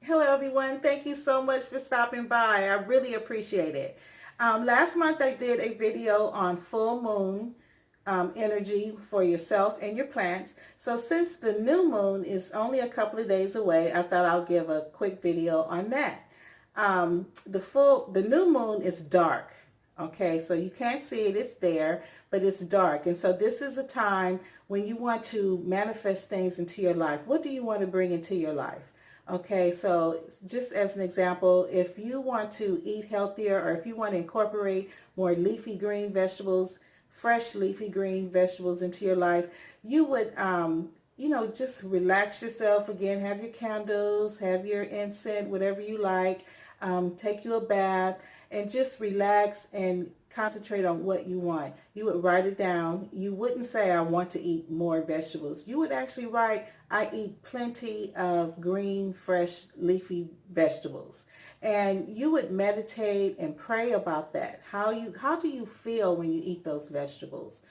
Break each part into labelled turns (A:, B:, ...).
A: Hello, everyone. Thank you so much for stopping by. I really appreciate it. Last month, I did a video on full moon energy for yourself and your plants. So since the new moon is only a couple of days away, I thought I'll give a quick video on that. The new moon is dark. Okay, so you can't see it, it's there, but it's dark. And so this is a time when you want to manifest things into your life. What do you want to bring into your life? Okay, so just as an example, if you want to eat healthier or if you want to incorporate more leafy green vegetables, fresh leafy green vegetables into your life, you would, just relax yourself again, have your candles, have your incense, whatever you like, take you a bath, and just relax and concentrate on what you want. You would write it down. You wouldn't say, I want to eat more vegetables. You would actually write, I eat plenty of green, fresh, leafy vegetables. And you would meditate and pray about that. How do you feel when you eat those vegetables?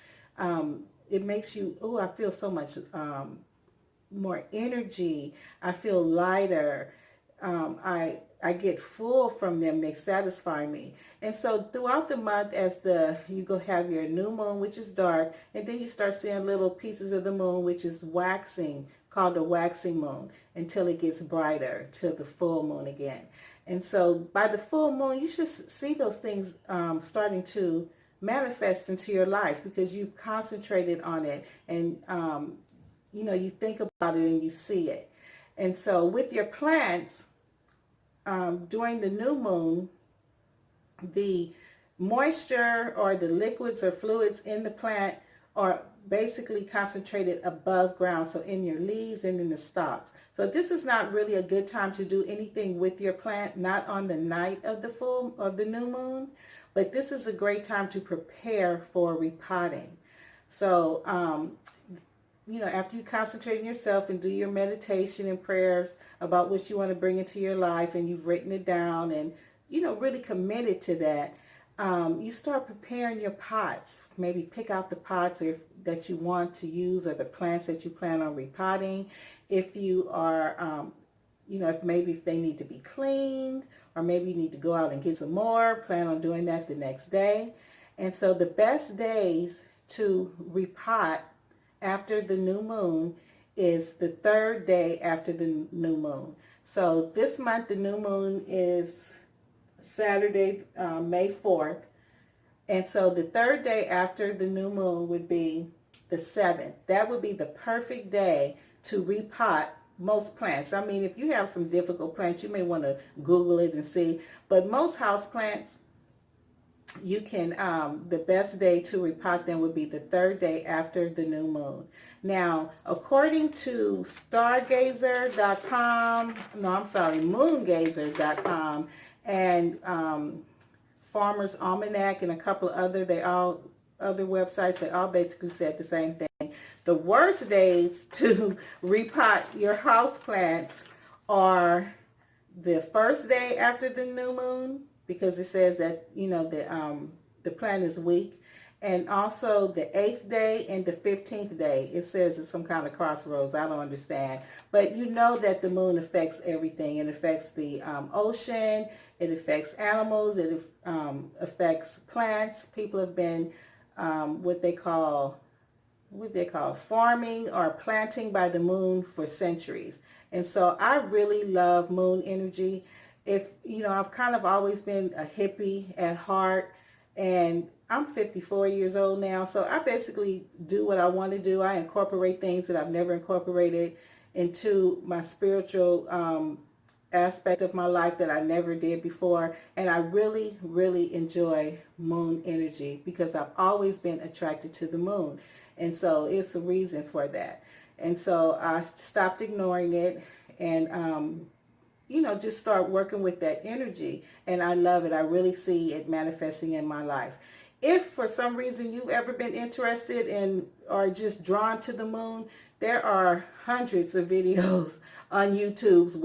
A: It makes you, oh, I feel so much more energy. I feel lighter. I get full from them. They satisfy me. And so throughout the month, as you go have your new moon, which is dark, and then you start seeing little pieces of the moon, which is waxing, called the waxing moon, until it gets brighter to the full moon again. And so by the full moon, you should see those things starting to manifest into your life because you've concentrated on it and you think about it and you see it. And so with your plants, during the new moon, the moisture or the liquids or fluids in the plant are basically concentrated above ground, so in your leaves and in the stalks. So this is not really a good time to do anything with your plant, not on the night of the new moon, but this is a great time to prepare for repotting. So after you concentrate on yourself and do your meditation and prayers about what you want to bring into your life and you've written it down and, really committed to that, you start preparing your pots. Maybe pick out the pots that you want to use or the plants that you plan on repotting. If you are, if they need to be cleaned or maybe you need to go out and get some more, plan on doing that the next day. And so the best days to repot after the new moon is the third day after the new moon. So this month the new moon is Saturday, May 4th. And so the third day after the new moon would be the 7th. That would be the perfect day to repot most plants. I mean, if you have some difficult plants, you may want to Google it and see. But most house plants, you can, the best day to repot them would be the third day after the new moon. Now, according to moongazer.com and Farmer's Almanac and a couple of other websites, they all basically said the same thing. The worst days to repot your house plants are the first day after the new moon, because it says that the plant is weak, and also the 8th day and the 15th day. It says it's some kind of crossroads. I don't understand, but you know that the moon affects everything. It affects the ocean. It affects animals. It affects plants. People have been what they call farming or planting by the moon for centuries. And so I really love moon energy. I've kind of always been a hippie at heart, and I'm 54 years old now, so I basically do what I want to do. I incorporate things that I've never incorporated into my spiritual aspect of my life that I never did before, and I really, really enjoy moon energy because I've always been attracted to the moon, and so it's a reason for that. And so I stopped ignoring it and just start working with that energy, and I love it. I really see it manifesting in my life. If for some reason you've ever been interested in or just drawn to the moon, there are hundreds of videos on YouTube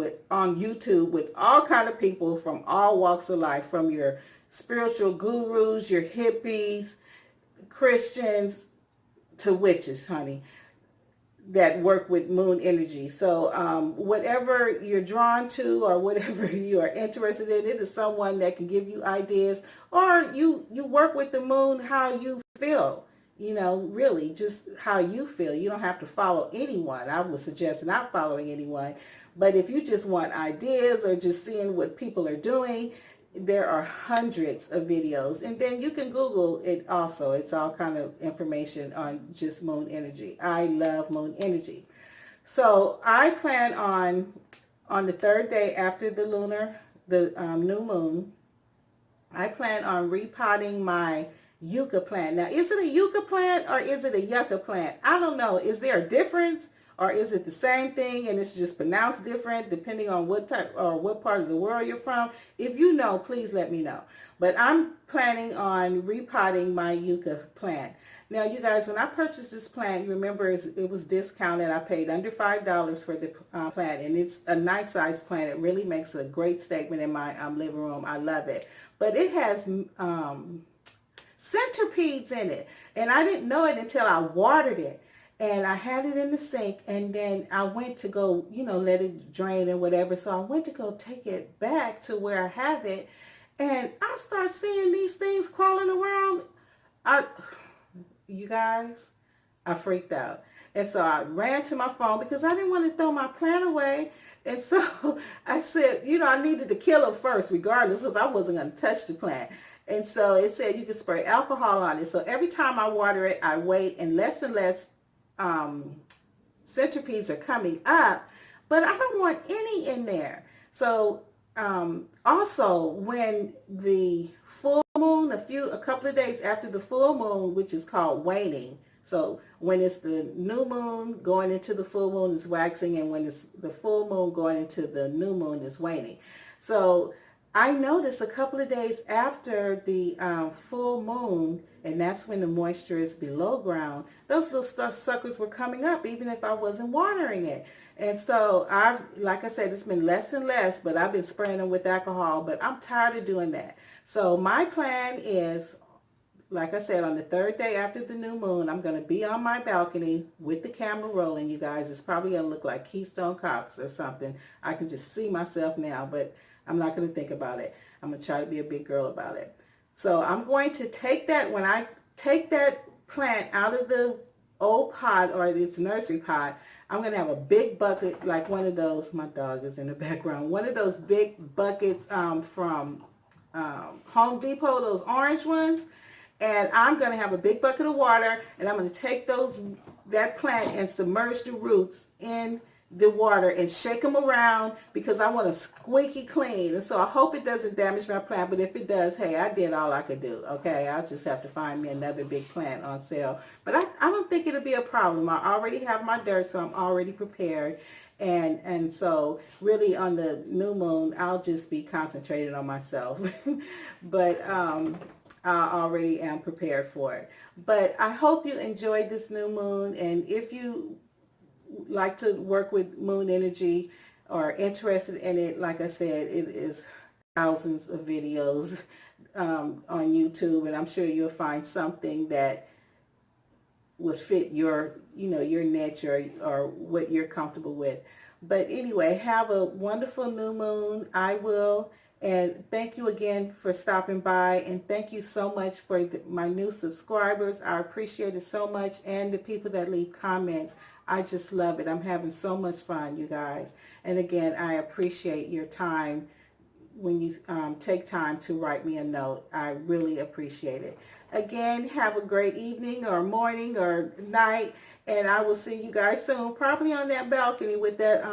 A: with all kind of people from all walks of life, from your spiritual gurus, your hippies, Christians, to witches, honey. that work with moon energy. So whatever you're drawn to or whatever you are interested in, it is someone that can give you ideas, or you work with the moon how you feel, you know, really just how you feel. You don't have to follow anyone. I would suggest not following anyone. But if you just want ideas or just seeing what people are doing, there are hundreds of videos, and then you can Google it also. It's all kind of information on just moon energy. I love moon energy. So I plan on the third day after the new moon, I plan on repotting my yucca plant. Now, is it a yucca plant or is it a yucca plant? I don't know. Is there a difference? Or is it the same thing and it's just pronounced different depending on what type or what part of the world you're from? If you know, please let me know. But I'm planning on repotting my yucca plant. Now, you guys, when I purchased this plant, remember it was discounted. I paid under $5 for the plant, and it's a nice size plant. It really makes a great statement in my living room. I love it. But it has centipedes in it, and I didn't know it until I watered it. And I had it in the sink, and then I went to go, you know, let it drain and whatever. So I went to go take it back to where I have it, and I start seeing these things crawling around. You guys, I freaked out. And so I ran to my phone because I didn't want to throw my plant away. And so I said, you know, I needed to kill them first regardless, because I wasn't going to touch the plant. And so it said you could spray alcohol on it. So every time I water it, I wait, and less centipedes are coming up, but I don't want any in there. So also when the full moon, a couple of days after the full moon, which is called waning. So when it's the new moon going into the full moon is waxing, and when it's the full moon going into the new moon is waning. So I noticed a couple of days after the full moon, and that's when the moisture is below ground, those little suckers were coming up even if I wasn't watering it. And so like I said, it's been less and less, but I've been spraying them with alcohol, but I'm tired of doing that. So my plan is, like I said, on the third day after the new moon, I'm going to be on my balcony with the camera rolling, you guys. It's probably going to look like Keystone Cops or something. I can just see myself now, but I'm not going to think about it. I'm going to try to be a big girl about it. So I'm going to take that, when I take that plant out of the old pot or its nursery pot, I'm going to have a big bucket, like one of those, my dog is in the background, one of those big buckets from Home Depot, those orange ones. And I'm going to have a big bucket of water, and I'm going to take that plant and submerge the roots in the water and shake them around, because I want them squeaky clean. And so I hope it doesn't damage my plant, but if it does, hey, I did all I could do. Okay, I'll just have to find me another big plant on sale. But I don't think it'll be a problem. I already have my dirt, so I'm already prepared. And so really on the new moon, I'll just be concentrated on myself. But I already am prepared for it. But I hope you enjoyed this new moon, and if you like to work with moon energy or interested in it, like I said, it is thousands of videos on YouTube, and I'm sure you'll find something that will fit your, your niche or what you're comfortable with. But anyway, have a wonderful new moon. I will. And thank you again for stopping by, and thank you so much for my new subscribers. I appreciate it so much, and the people that leave comments. I just love it. I'm having so much fun, you guys. And again, I appreciate your time when you take time to write me a note. I really appreciate it. Again, have a great evening or morning or night, and I will see you guys soon, probably on that balcony with that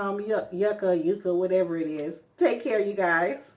A: yucca, whatever it is. Take care, you guys.